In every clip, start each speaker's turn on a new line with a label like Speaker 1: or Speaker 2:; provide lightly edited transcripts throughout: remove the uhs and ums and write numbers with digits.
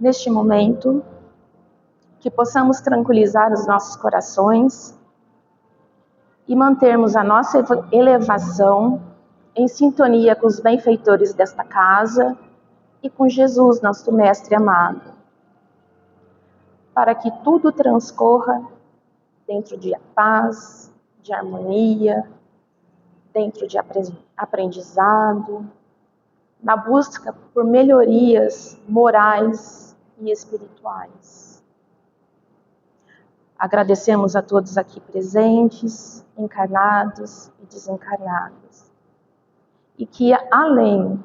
Speaker 1: neste momento, que possamos tranquilizar os nossos corações e mantermos a nossa elevação em sintonia com os benfeitores desta casa e com Jesus, nosso Mestre amado, para que tudo transcorra dentro de paz, de harmonia, dentro de aprendizado, na busca por melhorias morais e espirituais. Agradecemos a todos aqui presentes, encarnados e desencarnados, e que além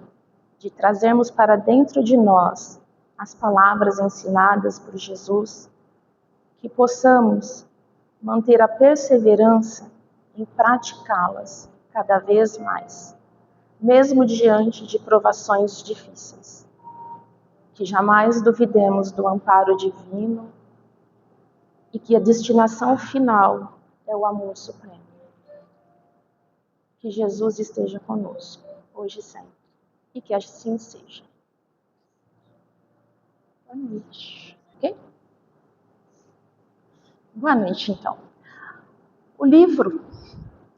Speaker 1: de trazermos para dentro de nós as palavras ensinadas por Jesus, que possamos manter a perseverança em praticá-las cada vez mais, mesmo diante de provações difíceis. Que jamais duvidemos do amparo divino e que a destinação final é o amor supremo. Que Jesus esteja conosco, hoje e sempre, e que assim seja. Boa noite. Ok? Boa noite, então. O livro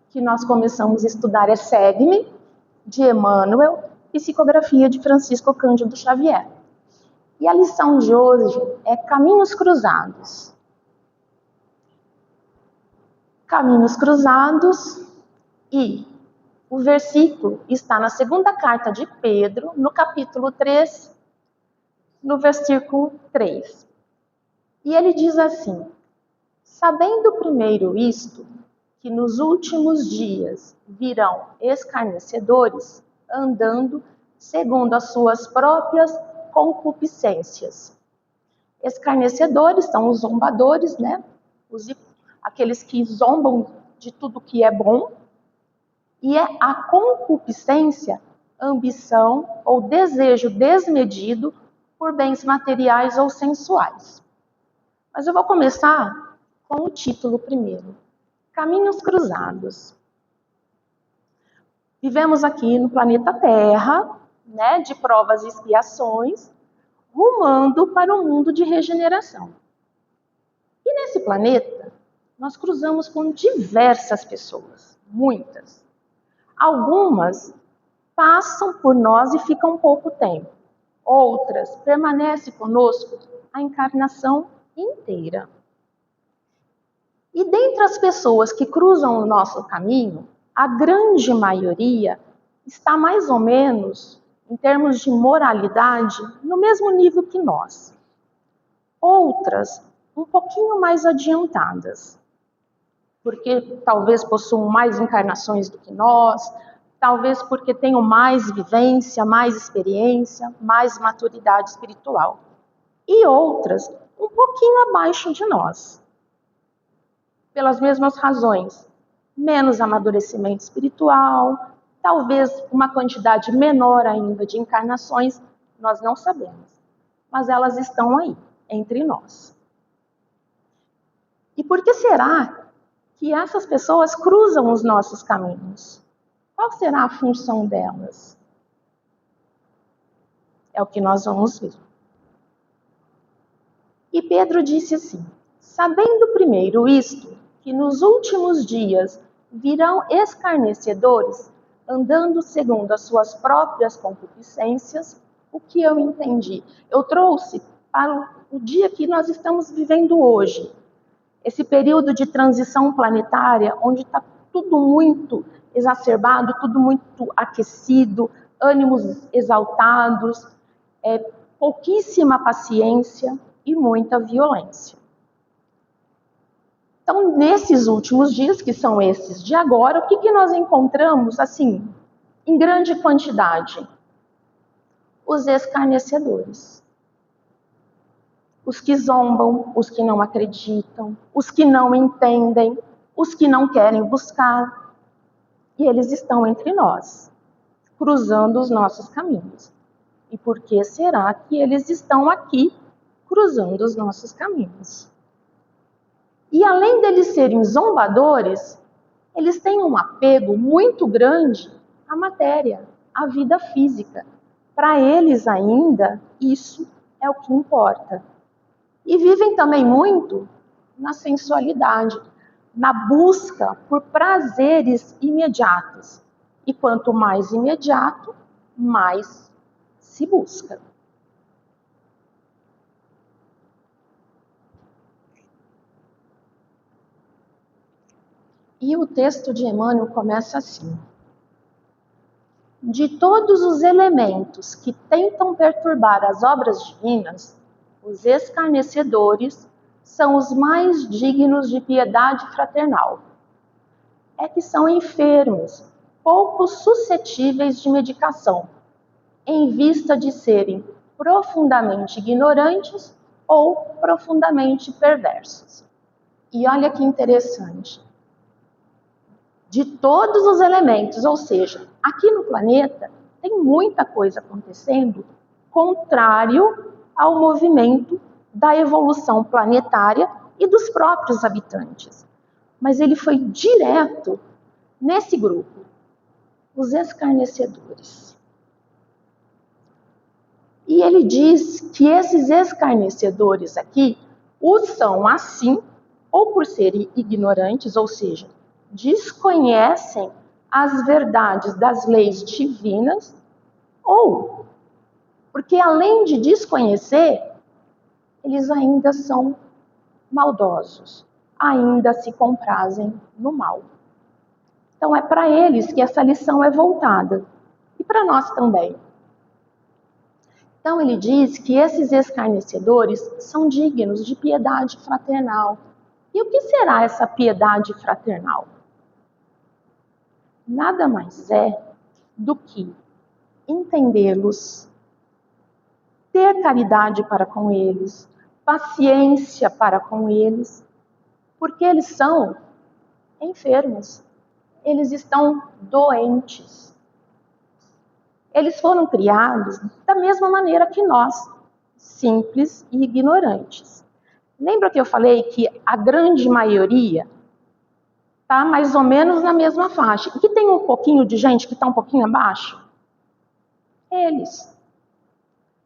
Speaker 1: que nós começamos a estudar é Segue-me, de Emmanuel, Psicografia de Francisco Cândido Xavier. E a lição de hoje é Caminhos Cruzados. Caminhos Cruzados, e o versículo está na segunda carta de Pedro, no capítulo 3, no versículo 3. E ele diz assim: sabendo primeiro isto, que nos últimos dias virão escarnecedores, andando segundo as suas próprias concupiscências. Escarnecedores são os zombadores, né? Aqueles que zombam de tudo que é bom. E é a concupiscência, ambição ou desejo desmedido por bens materiais ou sensuais. Mas eu vou começar com o título primeiro. Caminhos Cruzados. Vivemos aqui no planeta Terra, né, de provas e expiações, rumando para um mundo de regeneração. E nesse planeta, nós cruzamos com diversas pessoas, muitas. Algumas passam por nós e ficam pouco tempo. Outras permanecem conosco a encarnação inteira. E dentre as pessoas que cruzam o nosso caminho, a grande maioria está mais ou menos, em termos de moralidade, no mesmo nível que nós. Outras, um pouquinho mais adiantadas, porque talvez possuam mais encarnações do que nós, talvez porque tenham mais vivência, mais experiência, mais maturidade espiritual. E outras, um pouquinho abaixo de nós. Pelas mesmas razões, menos amadurecimento espiritual, talvez uma quantidade menor ainda de encarnações, nós não sabemos. Mas elas estão aí, entre nós. E por que será que essas pessoas cruzam os nossos caminhos? Qual será a função delas? É o que nós vamos ver. E Pedro disse assim: sabendo primeiro isto, que nos últimos dias virão escarnecedores, andando segundo as suas próprias concupiscências, o que eu entendi? Eu trouxe para o dia que nós estamos vivendo hoje, esse período de transição planetária, onde está tudo muito exacerbado, tudo muito aquecido, ânimos exaltados, pouquíssima paciência e muita violência. Então, nesses últimos dias, que são esses de agora, o que nós encontramos, assim, em grande quantidade? Os escarnecedores. Os que zombam, os que não acreditam, os que não entendem, os que não querem buscar. E eles estão entre nós, cruzando os nossos caminhos. E por que será que eles estão aqui, cruzando os nossos caminhos? E além deles serem zombadores, eles têm um apego muito grande à matéria, à vida física. Para eles ainda, isso é o que importa. E vivem também muito na sensualidade, na busca por prazeres imediatos. E quanto mais imediato, mais se busca. E o texto de Emmanuel começa assim: de todos os elementos que tentam perturbar as obras divinas, os escarnecedores são os mais dignos de piedade fraternal. É que são enfermos, pouco suscetíveis de medicação, em vista de serem profundamente ignorantes ou profundamente perversos. E olha que interessante. De todos os elementos, ou seja, aqui no planeta tem muita coisa acontecendo contrário ao movimento da evolução planetária e dos próprios habitantes. Mas ele foi direto nesse grupo, os escarnecedores. E ele diz que esses escarnecedores aqui os são assim, ou por serem ignorantes, ou seja, desconhecem as verdades das leis divinas, ou porque além de desconhecer, eles ainda são maldosos, ainda se comprazem no mal. Então é para eles que essa lição é voltada, e para nós também. Então ele diz que esses escarnecedores são dignos de piedade fraternal. E o que será essa piedade fraternal? Nada mais é do que entendê-los, ter caridade para com eles, paciência para com eles, porque eles são enfermos, eles estão doentes. Eles foram criados da mesma maneira que nós, simples e ignorantes. Lembra que eu falei que a grande maioria está mais ou menos na mesma faixa? E que tem um pouquinho de gente que está um pouquinho abaixo? Eles.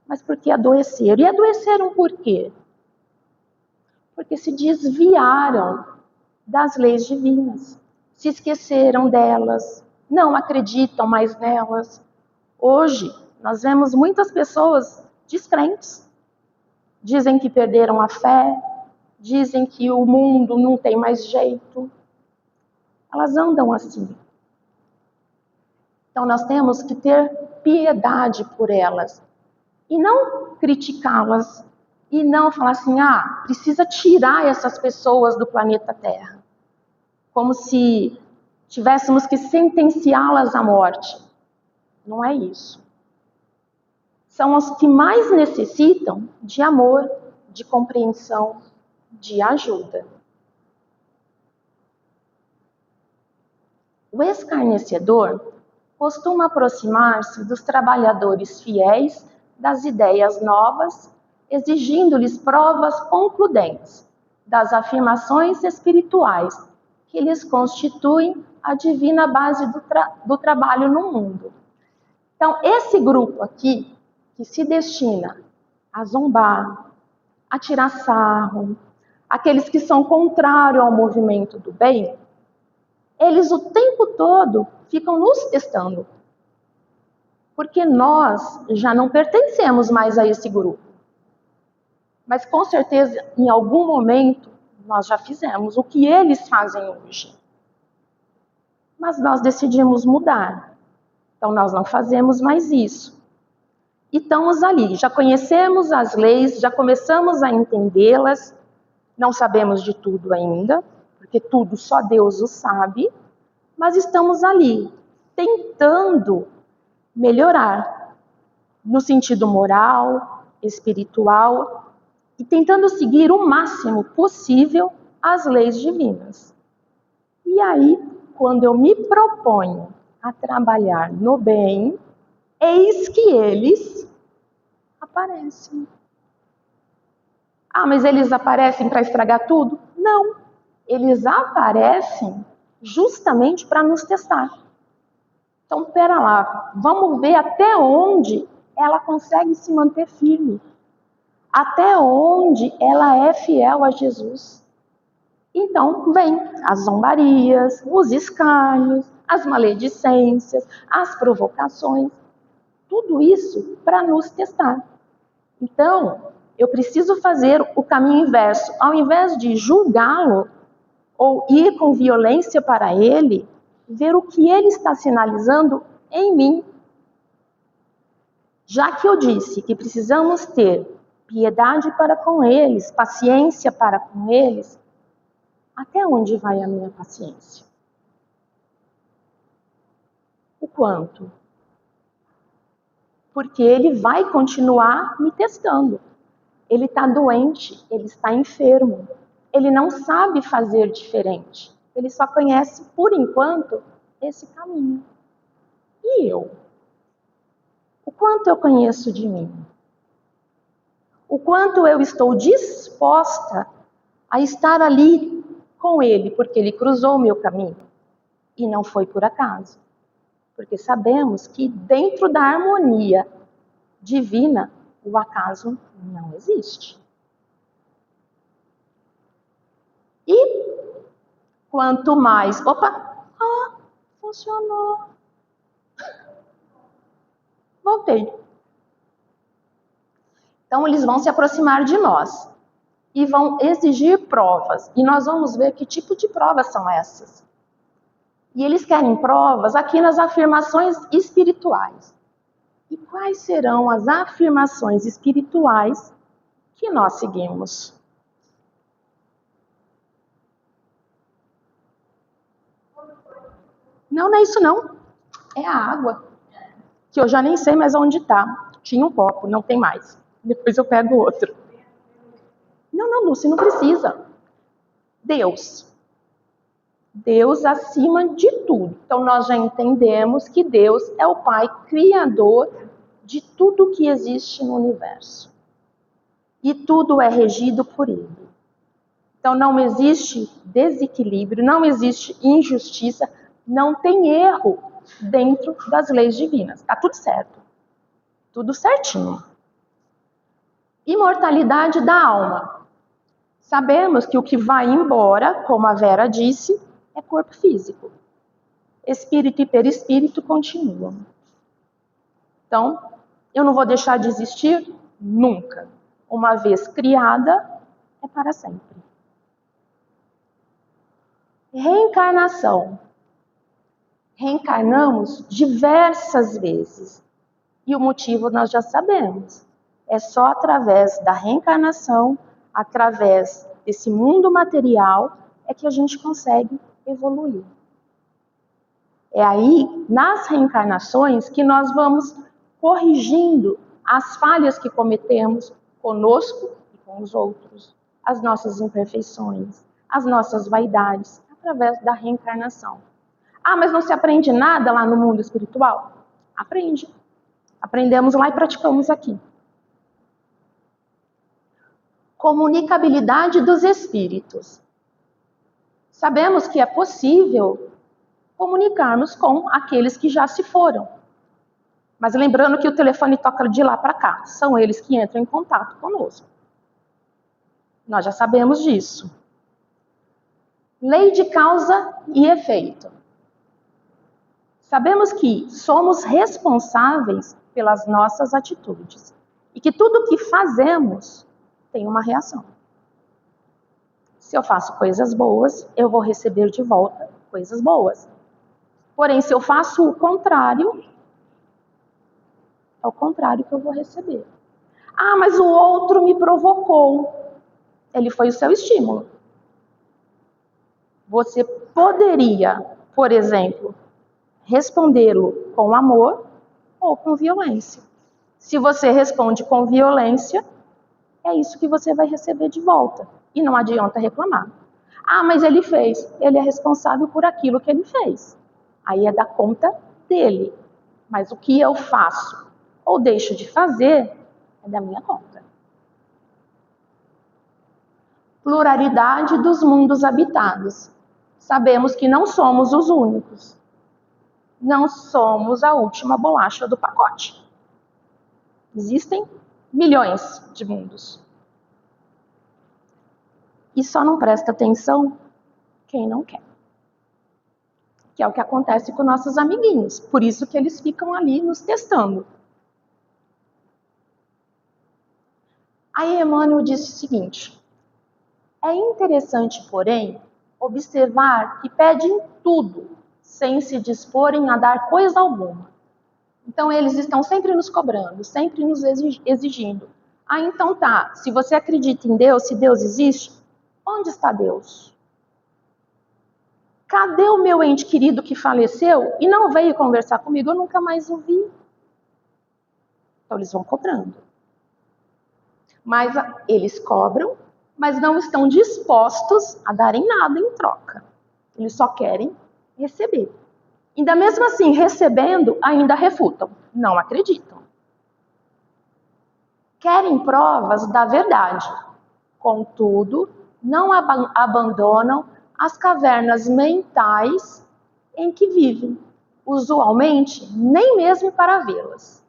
Speaker 1: Mas porque adoeceram. E adoeceram por quê? Porque se desviaram das leis divinas. Se esqueceram delas. Não acreditam mais nelas. Hoje, nós vemos muitas pessoas descrentes. Dizem que perderam a fé. Dizem que o mundo não tem mais jeito. Elas andam assim. Então nós temos que ter piedade por elas. E não criticá-las. E não falar assim, precisa tirar essas pessoas do planeta Terra. Como se tivéssemos que sentenciá-las à morte. Não é isso. São os que mais necessitam de amor, de compreensão, de ajuda. O escarnecedor costuma aproximar-se dos trabalhadores fiéis das ideias novas, exigindo-lhes provas concludentes das afirmações espirituais que lhes constituem a divina base do trabalho no mundo. Então, esse grupo aqui, que se destina a zombar, a tirar sarro, aqueles que são contrários ao movimento do bem, eles o tempo todo ficam nos testando. Porque nós já não pertencemos mais a esse grupo. Mas com certeza, em algum momento, nós já fizemos o que eles fazem hoje. Mas nós decidimos mudar. Então nós não fazemos mais isso. E estamos ali, já conhecemos as leis, já começamos a entendê-las, não sabemos de tudo ainda, porque tudo só Deus o sabe, mas estamos ali, tentando melhorar, no sentido moral, espiritual, e tentando seguir o máximo possível as leis divinas. E aí, quando eu me proponho a trabalhar no bem, eis que eles aparecem. Mas eles aparecem para estragar tudo? Não. Eles aparecem justamente para nos testar. Então, pera lá, vamos ver até onde ela consegue se manter firme. até onde ela é fiel a Jesus. Então, vem as zombarias, os escárnios, as maledicências, as provocações, tudo isso para nos testar. Então, eu preciso fazer o caminho inverso. Ao invés de julgá-lo ou ir com violência para ele, ver o que ele está sinalizando em mim. Já que eu disse que precisamos ter piedade para com eles, paciência para com eles, até onde vai a minha paciência? O quanto? Porque ele vai continuar me testando. Ele está doente, ele está enfermo, ele não sabe fazer diferente. Ele só conhece, por enquanto, esse caminho. E eu? O quanto eu conheço de mim? O quanto eu estou disposta a estar ali com ele, porque ele cruzou o meu caminho. E não foi por acaso. Porque sabemos que dentro da harmonia divina, o acaso não existe. E quanto mais... Opa! Funcionou. Voltei. Então, eles vão se aproximar de nós e vão exigir provas. E nós vamos ver que tipo de provas são essas. E eles querem provas aqui nas afirmações espirituais. E quais serão as afirmações espirituais que nós seguimos? Não, não é isso não. É a água. Que eu já nem sei mais onde está. Tinha um copo, não tem mais. Depois eu pego outro. Não, Lúcia, não precisa. Deus. Deus acima de tudo. Então nós já entendemos que Deus é o Pai criador de tudo que existe no universo. E tudo é regido por Ele. Então não existe desequilíbrio, não existe injustiça, não tem erro dentro das leis divinas. Está tudo certo. Tudo certinho. Imortalidade da alma. Sabemos que o que vai embora, como a Vera disse, é corpo físico. Espírito e perispírito continuam. Então, eu não vou deixar de existir nunca. Uma vez criada, é para sempre. Reencarnação. Reencarnamos diversas vezes. E o motivo nós já sabemos. É só através da reencarnação, através desse mundo material, é que a gente consegue evoluir. É aí, nas reencarnações, que nós vamos corrigindo as falhas que cometemos conosco e com os outros, as nossas imperfeições, as nossas vaidades, através da reencarnação. Ah, mas não se aprende nada lá no mundo espiritual? Aprende. Aprendemos lá e praticamos aqui. Comunicabilidade dos espíritos. Sabemos que é possível comunicarmos com aqueles que já se foram. Mas lembrando que o telefone toca de lá para cá. São eles que entram em contato conosco. Nós já sabemos disso. Lei de causa e efeito. Sabemos que somos responsáveis pelas nossas atitudes. E que tudo que fazemos tem uma reação. Se eu faço coisas boas, eu vou receber de volta coisas boas. Porém, se eu faço o contrário, é o contrário que eu vou receber. Ah, mas o outro me provocou. Ele foi o seu estímulo. Você poderia, por exemplo, respondê-lo com amor ou com violência. Se você responde com violência, é isso que você vai receber de volta. E não adianta reclamar. Ah, mas ele fez. Ele é responsável por aquilo que ele fez. Aí é da conta dele. Mas o que eu faço ou deixo de fazer é da minha conta. Pluralidade dos mundos habitados. Sabemos que não somos os únicos. Não somos a última bolacha do pacote. Existem milhões de mundos. E só não presta atenção quem não quer. Que é o que acontece com nossos amiguinhos. Por isso que eles ficam ali nos testando. Aí Emmanuel disse o seguinte: é interessante, porém, observar que pedem tudo, sem se disporem a dar coisa alguma. Então eles estão sempre nos cobrando, sempre nos exigindo. Ah, então tá, se você acredita em Deus, se Deus existe, onde está Deus? Cadê o meu ente querido que faleceu e não veio conversar comigo? Eu nunca mais o vi. Então eles vão cobrando. Mas eles cobram, mas não estão dispostos a darem nada em troca. Eles só querem receber. Ainda mesmo assim, recebendo, ainda refutam. Não acreditam. Querem provas da verdade. Contudo, não abandonam as cavernas mentais em que vivem. Usualmente, nem mesmo para vê-las.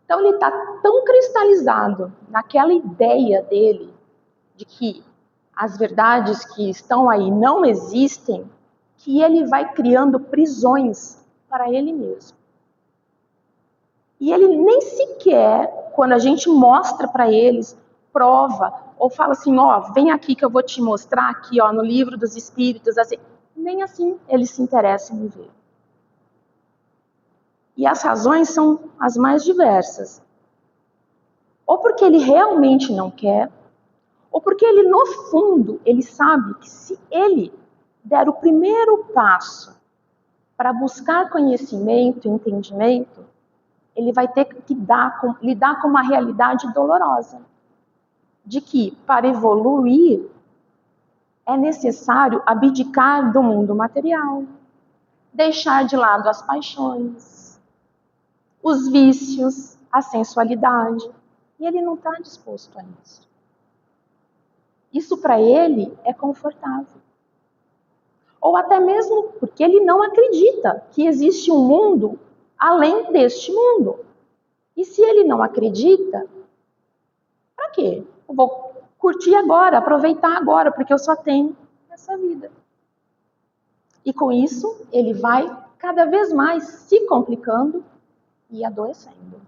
Speaker 1: Então ele está tão cristalizado naquela ideia dele de que as verdades que estão aí não existem, que ele vai criando prisões para ele mesmo. E ele nem sequer, quando a gente mostra para eles, prova, ou fala assim, ó, vem aqui que eu vou te mostrar aqui, ó, no livro dos Espíritos, assim, nem assim eles se interessam em ver. E as razões são as mais diversas. Ou porque ele realmente não quer, ou porque ele, no fundo, ele sabe que se ele der o primeiro passo para buscar conhecimento, entendimento, ele vai ter que lidar com uma realidade dolorosa. De que, para evoluir, é necessário abdicar do mundo material, deixar de lado as paixões, os vícios, a sensualidade. E ele não está disposto a isso. Isso para ele é confortável. Ou até mesmo porque ele não acredita que existe um mundo além deste mundo. E se ele não acredita, para quê? Eu vou curtir agora, aproveitar agora, porque eu só tenho essa vida. E com isso, ele vai cada vez mais se complicando e adoecendo.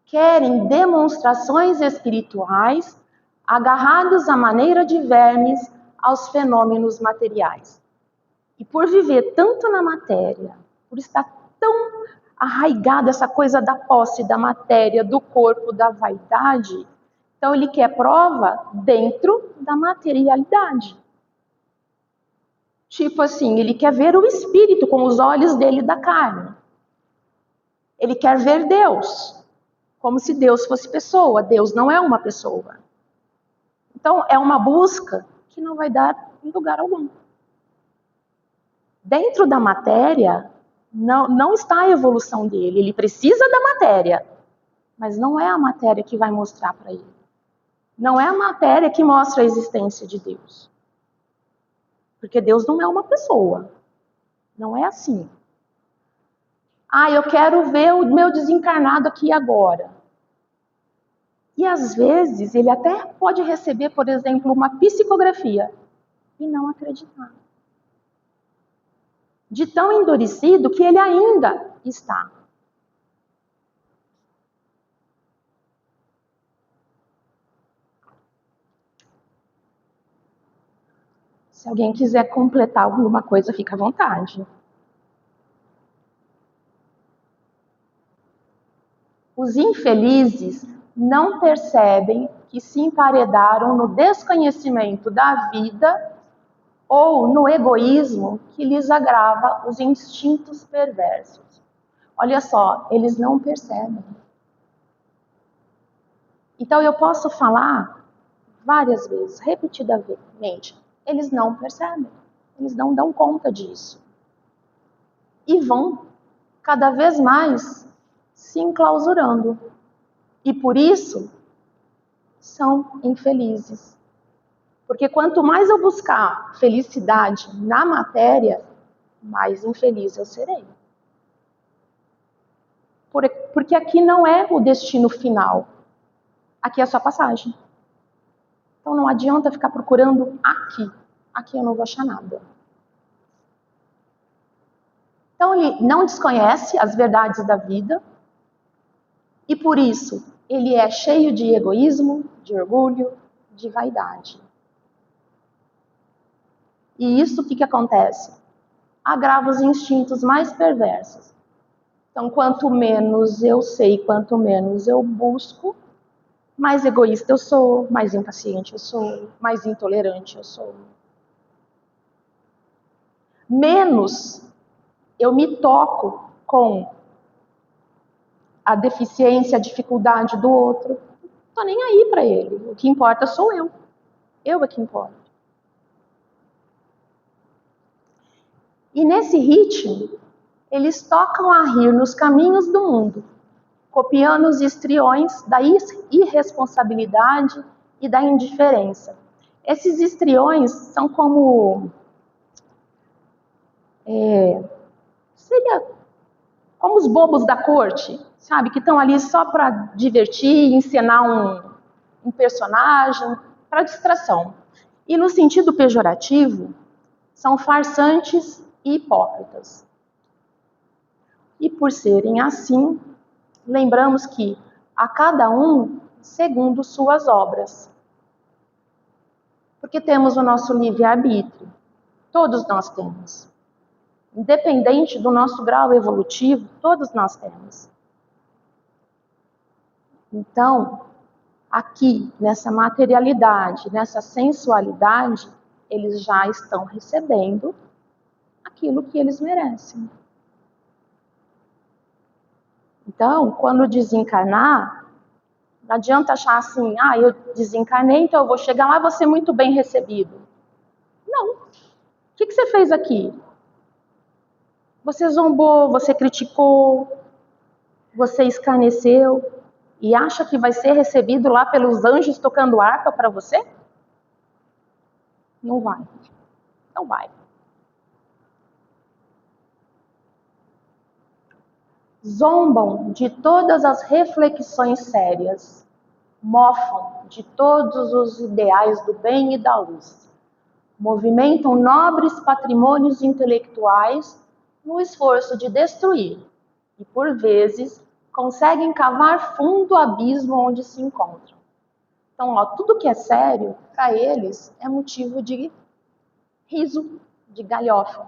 Speaker 1: Querem demonstrações espirituais agarrados à maneira de vermes aos fenômenos materiais. E por viver tanto na matéria, por estar tão arraigado essa coisa da posse, da matéria, do corpo, da vaidade, então ele quer prova dentro da materialidade. Tipo assim, ele quer ver o espírito com os olhos dele da carne. Ele quer ver Deus, como se Deus fosse pessoa. Deus não é uma pessoa. Então, é uma busca que não vai dar em lugar algum. Dentro da matéria, não está a evolução dele. Ele precisa da matéria, mas não é a matéria que vai mostrar para ele. Não é a matéria que mostra a existência de Deus. Porque Deus não é uma pessoa. Não é assim. Ah, eu quero ver o meu desencarnado aqui agora. E às vezes ele até pode receber, por exemplo, uma psicografia e não acreditar. De tão endurecido que ele ainda está. Se alguém quiser completar alguma coisa, fica à vontade. Os infelizes não percebem que se emparedaram no desconhecimento da vida ou no egoísmo que lhes agrava os instintos perversos. Olha só, eles não percebem. Então eu posso falar várias vezes, repetidamente, eles não percebem, eles não dão conta disso. E vão cada vez mais se enclausurando. E por isso são infelizes. Porque quanto mais eu buscar felicidade na matéria, mais infeliz eu serei. Porque aqui não é o destino final. Aqui é só passagem. Então não adianta ficar procurando aqui. Aqui eu não vou achar nada. Então ele não desconhece as verdades da vida e por isso ele é cheio de egoísmo, de orgulho, de vaidade. E isso o que acontece? Agrava os instintos mais perversos. Então quanto menos eu sei, quanto menos eu busco, mais egoísta eu sou, mais impaciente eu sou, mais intolerante eu sou. Menos eu me toco com a deficiência, a dificuldade do outro. Não estou nem aí para ele. O que importa sou eu. Eu é que importa. E nesse ritmo, eles tocam a rir nos caminhos do mundo, copiando os histriões da irresponsabilidade e da indiferença. Esses histriões são como... seria como os bobos da corte, sabe? Que estão ali só para divertir, encenar um personagem, para distração. E no sentido pejorativo, são farsantes e hipócritas. E por serem assim, lembramos que a cada um segundo suas obras. Porque temos o nosso livre-arbítrio. Todos nós temos. Independente do nosso grau evolutivo, todos nós temos. Então, aqui, nessa materialidade, nessa sensualidade, eles já estão recebendo aquilo que eles merecem. Então, quando desencarnar, não adianta achar assim, eu desencarnei, então eu vou chegar lá e vou ser muito bem recebido. Não. O que você fez aqui? Você zombou, você criticou, você escarneceu e acha que vai ser recebido lá pelos anjos tocando harpa para você? Não vai. Não vai. Zombam de todas as reflexões sérias, mofam de todos os ideais do bem e da luz, movimentam nobres patrimônios intelectuais no esforço de destruir e, por vezes, conseguem cavar fundo o abismo onde se encontram. Então, tudo que é sério, para eles, é motivo de riso, de galhofa.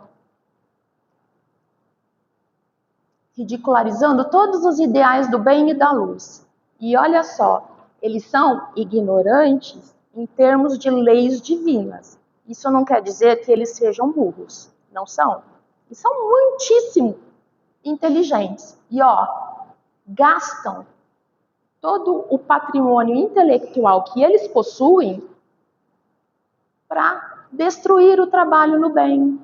Speaker 1: Ridicularizando todos os ideais do bem e da luz. E olha só, eles são ignorantes em termos de leis divinas. Isso não quer dizer que eles sejam burros, não são. Eles são muitíssimo inteligentes. E gastam todo o patrimônio intelectual que eles possuem para destruir o trabalho no bem.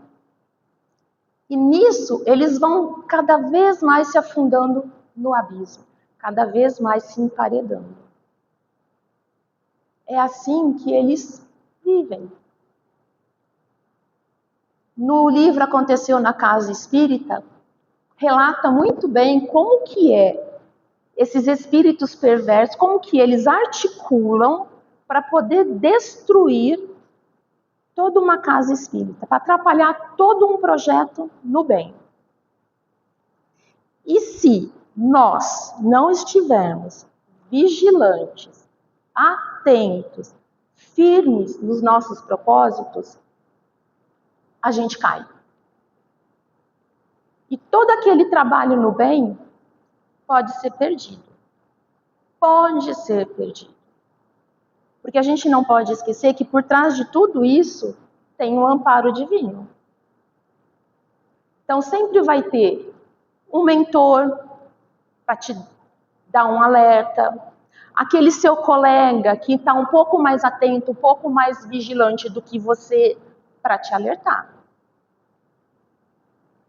Speaker 1: E nisso eles vão cada vez mais se afundando no abismo, cada vez mais se emparedando. É assim que eles vivem. No livro Aconteceu na Casa Espírita, relata muito bem como que esses espíritos perversos, como que eles articulam para poder destruir toda uma casa espírita, para atrapalhar todo um projeto no bem. E se nós não estivermos vigilantes, atentos, firmes nos nossos propósitos, a gente cai. E todo aquele trabalho no bem pode ser perdido. Pode ser perdido. Porque a gente não pode esquecer que por trás de tudo isso tem um amparo divino. Então sempre vai ter um mentor para te dar um alerta, aquele seu colega que está um pouco mais atento, um pouco mais vigilante do que você para te alertar.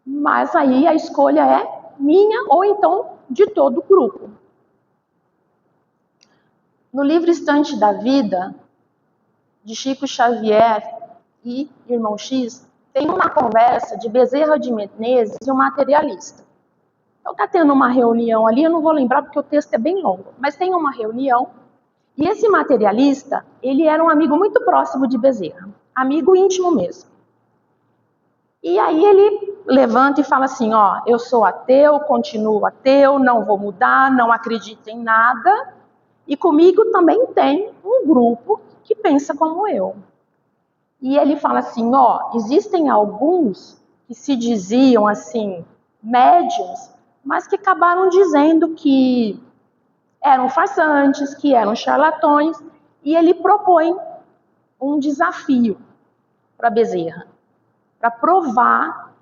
Speaker 1: Mas aí a escolha é minha ou então de todo o grupo. No livro Estante da Vida, de Chico Xavier e Irmão X, tem uma conversa de Bezerra de Menezes e um materialista. Então está tendo uma reunião ali, eu não vou lembrar porque o texto é bem longo, mas tem uma reunião, e esse materialista, ele era um amigo muito próximo de Bezerra, amigo íntimo mesmo. E aí ele levanta e fala assim, ó, eu sou ateu, continuo ateu, não vou mudar, não acredito em nada, e comigo também tem um grupo que pensa como eu. E ele fala assim, ó, existem alguns que se diziam assim, médiums, mas que acabaram dizendo que eram farsantes, que eram charlatões, e ele propõe um desafio para Bezerra, para provar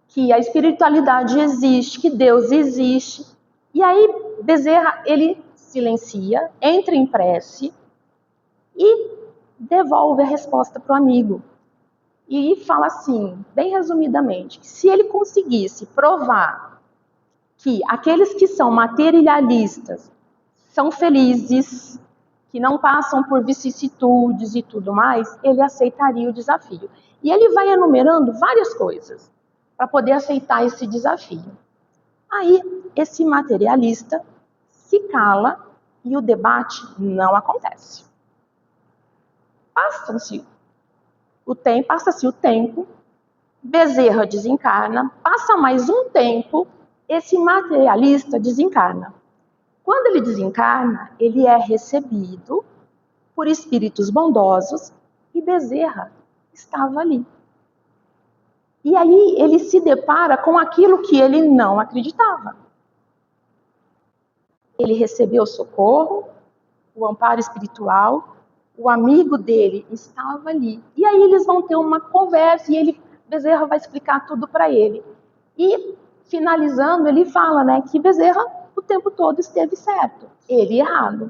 Speaker 1: que a espiritualidade existe, que Deus existe. E aí Bezerra, ele silencia, entra em prece e devolve a resposta para o amigo. E fala assim, bem resumidamente, que se ele conseguisse provar que aqueles que são materialistas são felizes, que não passam por vicissitudes e tudo mais, ele aceitaria o desafio. E ele vai enumerando várias coisas para poder aceitar esse desafio. Aí, esse materialista se cala e o debate não acontece. Passa-se o tempo, Bezerra desencarna, passa mais um tempo, esse materialista desencarna. Quando ele desencarna, ele é recebido por espíritos bondosos e Bezerra estava ali. E aí ele se depara com aquilo que ele não acreditava. Ele recebeu socorro, o amparo espiritual, o amigo dele estava ali. E aí eles vão ter uma conversa e Bezerra vai explicar tudo para ele. E finalizando, ele fala, né, que Bezerra o tempo todo esteve certo, ele errado.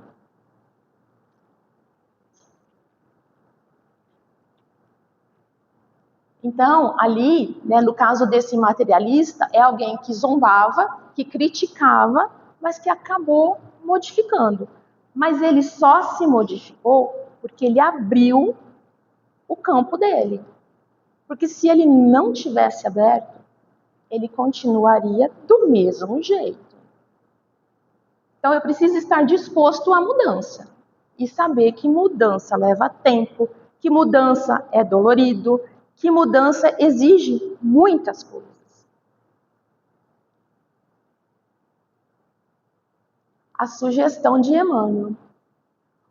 Speaker 1: Então, ali, né, no caso desse materialista, é alguém que zombava, que criticava, mas que acabou modificando. Mas ele só se modificou porque ele abriu o campo dele. Porque se ele não tivesse aberto, ele continuaria do mesmo jeito. Então, eu preciso estar disposto à mudança e saber que mudança leva tempo, que mudança é dolorido, que mudança exige muitas coisas. A sugestão de Emmanuel.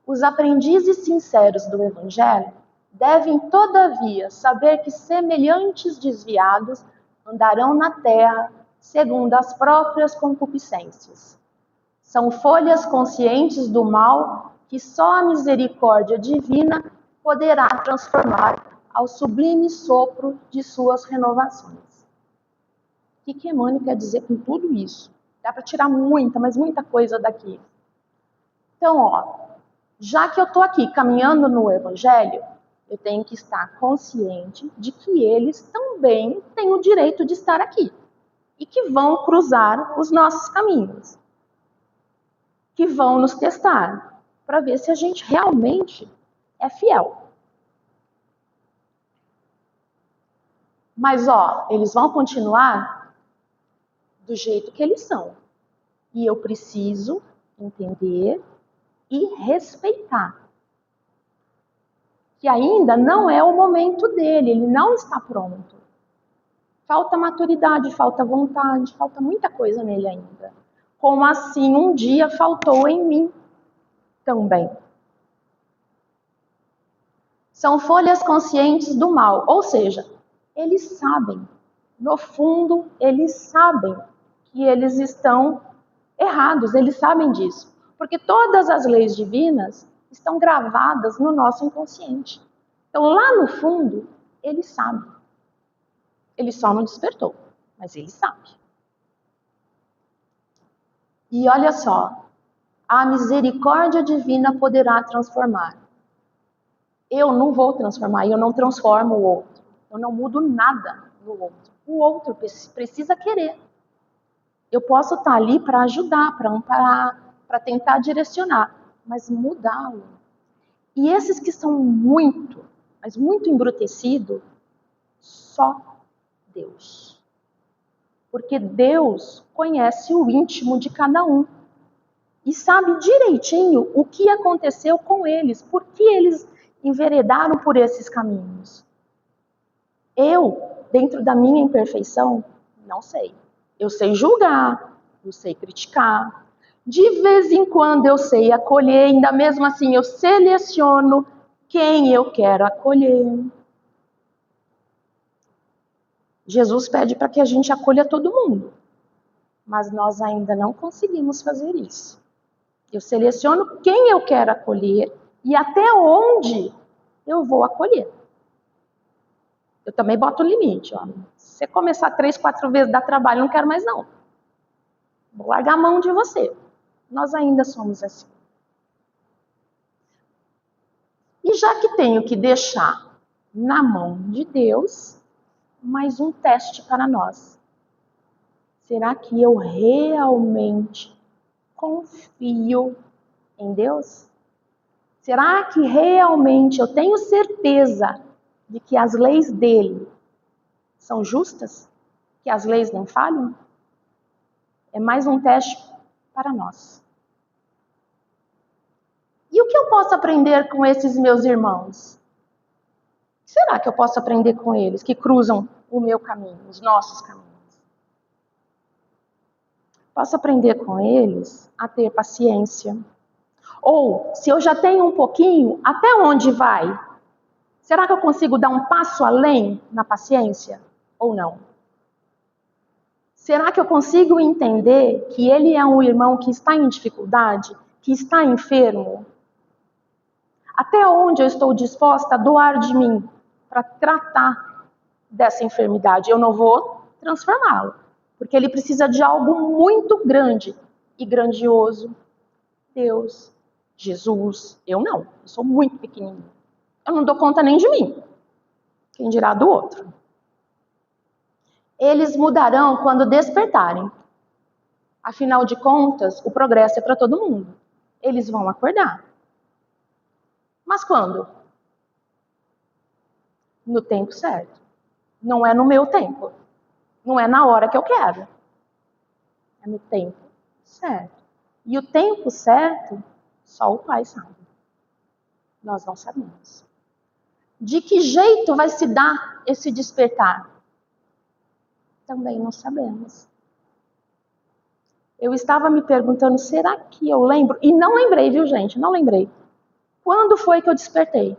Speaker 1: Os aprendizes sinceros do Evangelho devem, todavia, saber que semelhantes desviados andarão na terra segundo as próprias concupiscências. São folhas conscientes do mal que só a misericórdia divina poderá transformar ao sublime sopro de suas renovações. O que Emmanuel quer dizer com tudo isso? Dá para tirar muita, mas muita coisa daqui. Então, ó, já que eu estou aqui caminhando no Evangelho, eu tenho que estar consciente de que eles também têm o direito de estar aqui e que vão cruzar os nossos caminhos, que vão nos testar para ver se a gente realmente é fiel. Mas, ó, eles vão continuar do jeito que eles são. E eu preciso entender e respeitar. Que ainda não é o momento dele, ele não está pronto. Falta maturidade, falta vontade, falta muita coisa nele ainda. Como assim um dia faltou em mim também. São folhas conscientes do mal, ou seja, eles sabem, no fundo, eles sabem que eles estão errados, eles sabem disso. Porque todas as leis divinas estão gravadas no nosso inconsciente. Então, lá no fundo, ele sabe. Ele só não despertou, mas ele sabe. E olha só, a misericórdia divina poderá transformar. Eu não vou transformar, eu não transformo o outro. Eu não mudo nada no outro. O outro precisa querer. Eu posso estar ali para ajudar, para amparar, para tentar direcionar, mas mudá-lo. E esses que são muito, mas muito embrutecidos, só Deus. Porque Deus conhece o íntimo de cada um e sabe direitinho o que aconteceu com eles, por que eles enveredaram por esses caminhos. Eu, dentro da minha imperfeição, não sei. Eu sei julgar, eu sei criticar. De vez em quando eu sei acolher, ainda mesmo assim eu seleciono quem eu quero acolher. Jesus pede para que a gente acolha todo mundo, mas nós ainda não conseguimos fazer isso. Eu seleciono quem eu quero acolher e até onde eu vou acolher. Eu também boto um limite. Ó. Se você começar 3, 4 vezes, dá trabalho, não quero mais não. Vou largar a mão de você. Nós ainda somos assim. E já que tenho que deixar na mão de Deus, mais um teste para nós. Será que eu realmente confio em Deus? Será que realmente eu tenho certeza de que as leis dele são justas? Que as leis não falham? É mais um teste para nós. E o que eu posso aprender com esses meus irmãos? O que será que eu posso aprender com eles que cruzam o meu caminho, os nossos caminhos? Posso aprender com eles a ter paciência. Ou, se eu já tenho um pouquinho, até onde vai? Será que eu consigo dar um passo além na paciência? Ou não? Será que eu consigo entender que ele é um irmão que está em dificuldade, que está enfermo? Até onde eu estou disposta a doar de mim para tratar dessa enfermidade? Eu não vou transformá-lo, porque ele precisa de algo muito grande e grandioso. Deus, Jesus, eu não. Eu sou muito pequenininho. Eu não dou conta nem de mim. Quem dirá do outro? Eles mudarão quando despertarem. Afinal de contas, o progresso é para todo mundo. Eles vão acordar. Mas quando? No tempo certo. Não é no meu tempo. Não é na hora que eu quero. É no tempo certo. E o tempo certo, só o Pai sabe. Nós não sabemos. De que jeito vai se dar esse despertar? Também não sabemos. Eu estava me perguntando, será que eu lembro? E não lembrei, viu, gente? Não lembrei. Quando foi que eu despertei?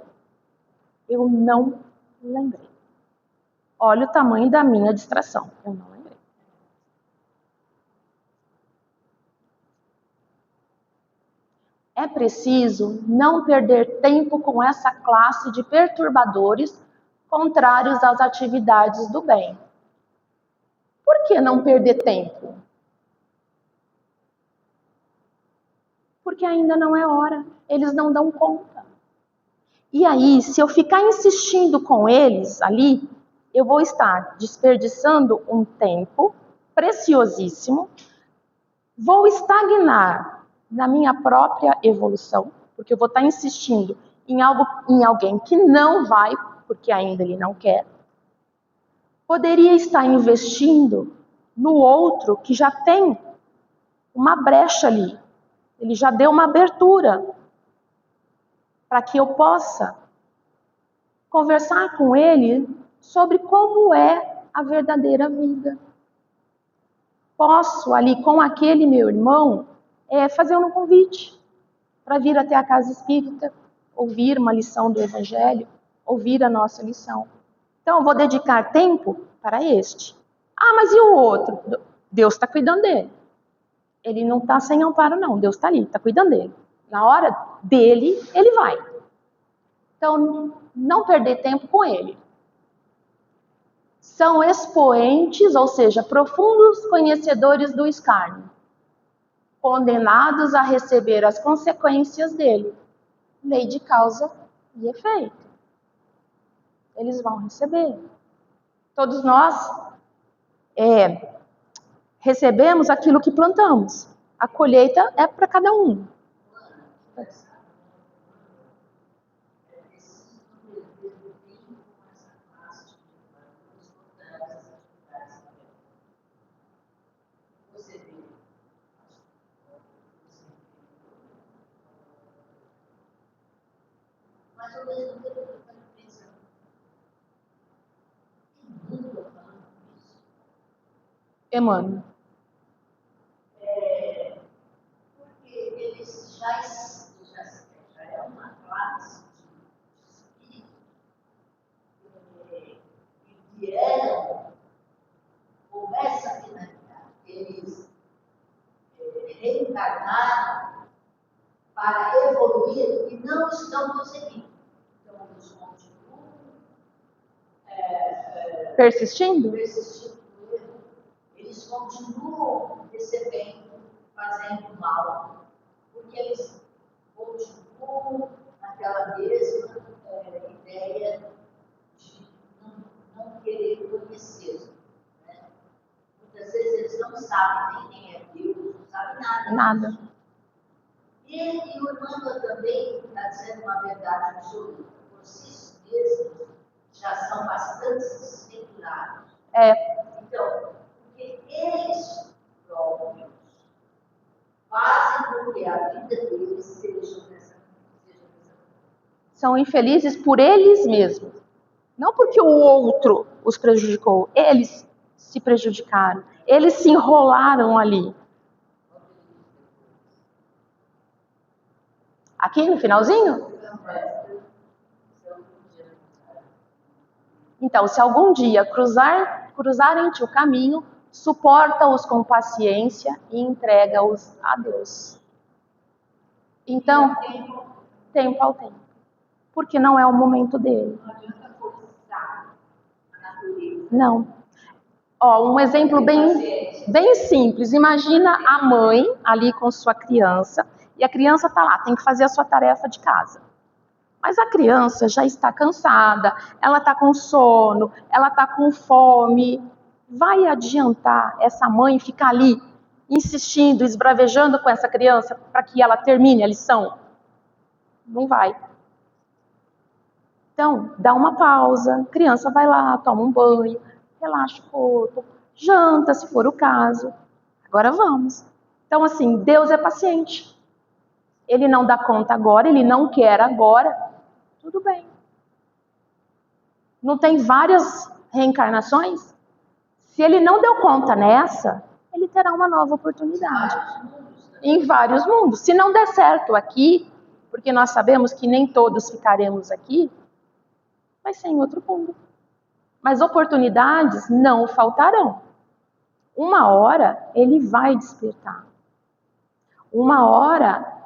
Speaker 1: Eu não lembrei. Olha o tamanho da minha distração. Eu não lembrei. É preciso não perder tempo com essa classe de perturbadores contrários às atividades do bem. Por que não perder tempo? Porque ainda não é hora. Eles não dão conta. E aí, se eu ficar insistindo com eles ali, eu vou estar desperdiçando um tempo preciosíssimo, vou estagnar na minha própria evolução, porque eu vou estar insistindo em algo, em alguém que não vai, porque ainda ele não quer. Poderia estar investindo no outro que já tem uma brecha ali, ele já deu uma abertura para que eu possa conversar com ele sobre como é a verdadeira vida. Posso ali com aquele meu irmão fazer um convite para vir até a casa espírita, ouvir uma lição do Evangelho, ouvir a nossa lição. Então eu vou dedicar tempo para este. Ah, mas e o outro? Deus está cuidando dele. Ele não está sem amparo não, Deus está ali, está cuidando dele. Na hora dele, ele vai. Então, não perder tempo com ele. São expoentes, ou seja, profundos conhecedores do escárnio, condenados a receber as consequências dele. Lei de causa e efeito. Eles vão receber. Todos nós recebemos aquilo que plantamos. A colheita é para cada um.
Speaker 2: Mas ao mesmo tempo eu estou pensando, que mundo eu falando isso?
Speaker 1: Emmanuel.
Speaker 2: Porque eles já é uma classe de espírito que vieram com essa finalidade. Eles reencarnaram para evoluir e não estão conseguindo. Então, eles continuam
Speaker 1: Persistindo?
Speaker 2: persistindo no erro. Eles continuam recebendo, fazendo mal, porque eles continuam naquela mesma ideia de não querer conhecer. Né? Muitas vezes eles não sabem nem quem é Deus, não sabem nada.
Speaker 1: Nada.
Speaker 2: E o Emmanuel também está dizendo uma verdade absoluta. Por si mesmos já são bastante seculares. Então, porque eles próprios fazem com que a vida deles seja dessa
Speaker 1: São infelizes por eles mesmos. Não porque o outro os prejudicou. Eles se prejudicaram. Eles se enrolaram ali. Aqui no finalzinho? Então, se algum dia cruzarem-te o caminho, suporta-os com paciência e entrega-os a Deus. Então, tempo ao tempo. Porque não é o momento dele.
Speaker 2: Não adianta forçar a natureza.
Speaker 1: Não. Ó, um exemplo bem simples. Imagina a mãe ali com sua criança e a criança está lá, tem que fazer a sua tarefa de casa. Mas a criança já está cansada, ela está com sono, ela está com fome. Vai adiantar essa mãe ficar ali insistindo, esbravejando com essa criança para que ela termine a lição? Não vai. Então, dá uma pausa, a criança vai lá, toma um banho, relaxa o corpo, janta, se for o caso. Agora vamos. Então, assim, Deus é paciente. Ele não dá conta agora, ele não quer agora. Tudo bem. Não tem várias reencarnações? Se ele não deu conta nessa, ele terá uma nova oportunidade. Em vários mundos. Se não der certo aqui, porque nós sabemos que nem todos ficaremos aqui, vai ser em outro mundo. Mas oportunidades não faltarão. Uma hora ele vai despertar. Uma hora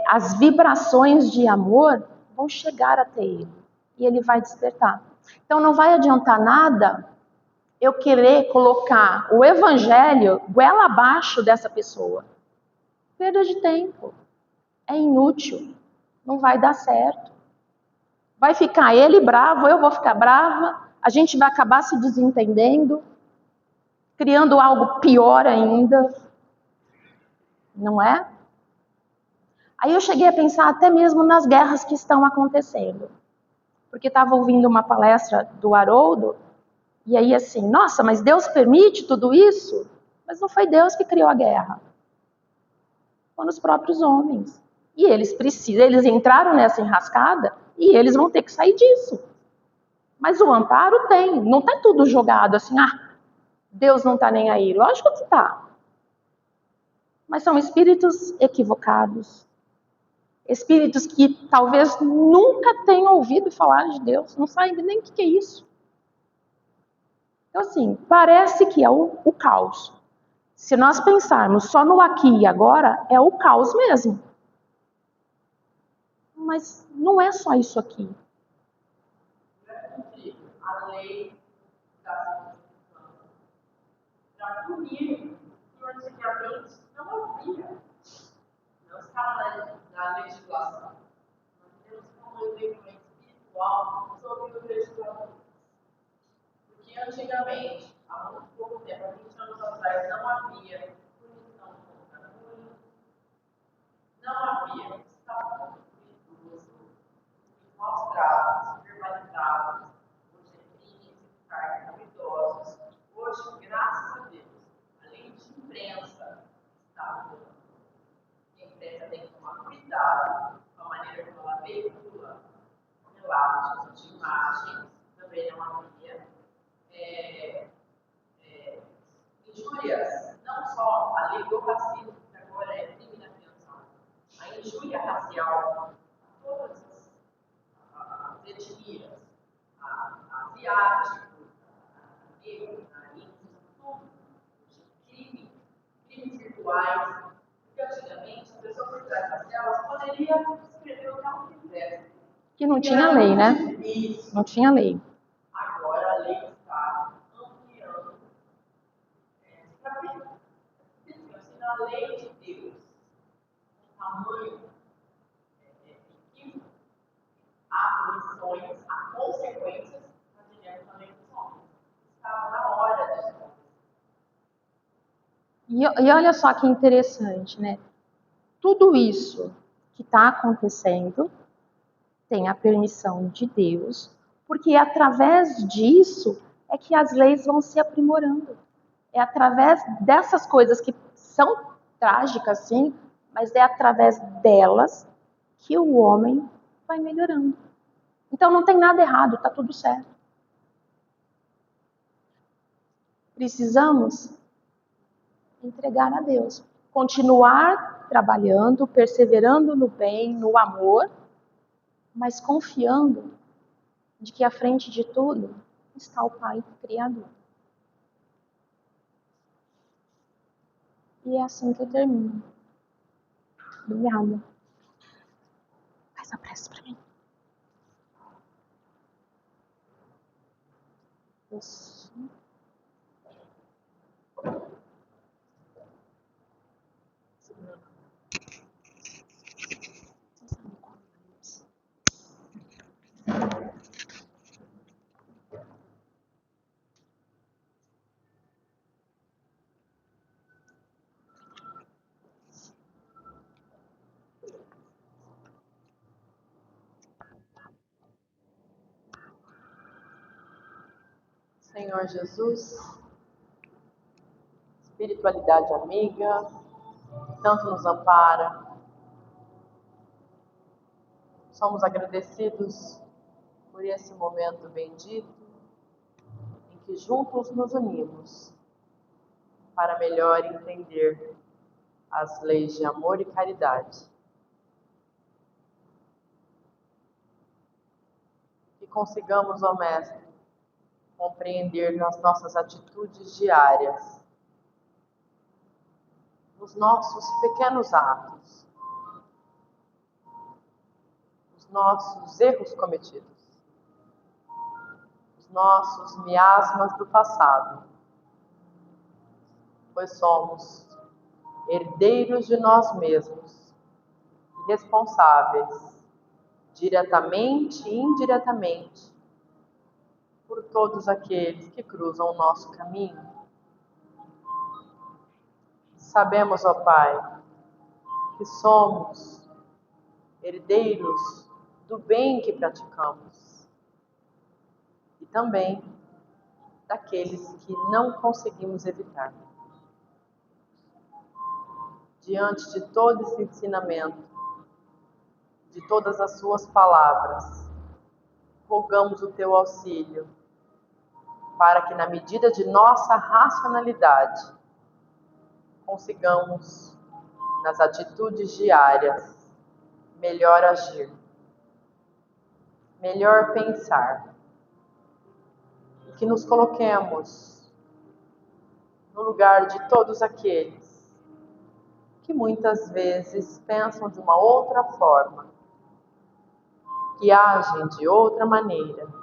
Speaker 1: as vibrações de amor vão chegar até ele. E ele vai despertar. Então não vai adiantar nada eu querer colocar o evangelho goela abaixo dessa pessoa. Perda de tempo. É inútil. Não vai dar certo. Vai ficar ele bravo, eu vou ficar brava, a gente vai acabar se desentendendo, criando algo pior ainda. Não é? Aí eu cheguei a pensar até mesmo nas guerras que estão acontecendo. Porque estava ouvindo uma palestra do Haroldo, e aí assim, nossa, mas Deus permite tudo isso? Mas não foi Deus que criou a guerra. Foram os próprios homens. E eles entraram nessa enrascada e eles vão ter que sair disso. Mas o amparo tem, não está tudo jogado assim, Deus não está nem aí. Lógico que está. Mas são espíritos equivocados. Espíritos que talvez nunca tenham ouvido falar de Deus, não sabem nem o que é isso. Então, assim, parece que é o caos. Se nós pensarmos só no aqui e agora, é o caos mesmo. Mas não é só isso aqui.
Speaker 2: A lei da para punir que antigamente não havia. Não estava na legislação. Nós temos como exemplo espiritual sobre o legislador. Porque antigamente, há muito pouco tempo, há 20 anos atrás, não havia punição contra bullying, não havia estatuto do idoso, os maus tratos, verbalizados, os crimes, cargos idosos. Hoje, graças a Deus, a lei a lei do racismo, que agora é crime na afiançado, a injúria racial, todas as etnias, asiáticos, negros, índios, tudo, crimes virtuais, porque antigamente as pessoas por trás racial, elas poderiam escrever o que elas quisessem.
Speaker 1: Que não tinha lei, né?
Speaker 2: Isso.
Speaker 1: Não tinha lei.
Speaker 2: Agora a lei está ampliando. Se na lei de Deus, o tamanho equívoco, há punições, há consequências, nós diremos também que os homens. Está na hora disso.
Speaker 1: E olha só que interessante, né? Tudo isso que está acontecendo tem a permissão de Deus, porque através disso é que as leis vão se aprimorando. É através dessas coisas que são trágicas, sim, mas é através delas que o homem vai melhorando. Então não tem nada errado, está tudo certo. Precisamos entregar a Deus, continuar trabalhando, perseverando no bem, no amor, mas confiando de que à frente de tudo está o Pai Criador. E é assim que eu termino. Obrigada. Faz a prece para mim. Isso.
Speaker 2: Senhor Jesus, espiritualidade amiga, tanto nos ampara. Somos agradecidos por esse momento bendito em que juntos nos unimos para melhor entender as leis de amor e caridade. Que consigamos, ó Mestre, compreender nas nossas atitudes diárias, nos nossos pequenos atos, os nossos erros cometidos, os nossos miasmas do passado, pois somos herdeiros de nós mesmos, responsáveis, diretamente e indiretamente, por todos aqueles que cruzam o nosso caminho. Sabemos, ó Pai, que somos herdeiros do bem que praticamos e também daqueles que não conseguimos evitar. Diante de todo esse ensinamento, de todas as suas palavras, rogamos o teu auxílio para que, na medida de nossa racionalidade, consigamos, nas atitudes diárias, melhor agir, melhor pensar, e que nos coloquemos no lugar de todos aqueles que muitas vezes pensam de uma outra forma, que agem de outra maneira,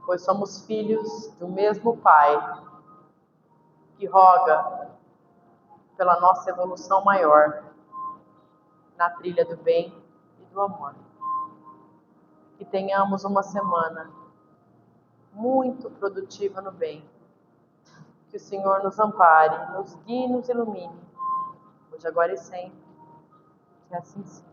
Speaker 2: pois somos filhos do mesmo Pai, que roga pela nossa evolução maior na trilha do bem e do amor. Que tenhamos uma semana muito produtiva no bem. Que o Senhor nos ampare, nos guie e nos ilumine, hoje, agora e sempre. Que assim seja.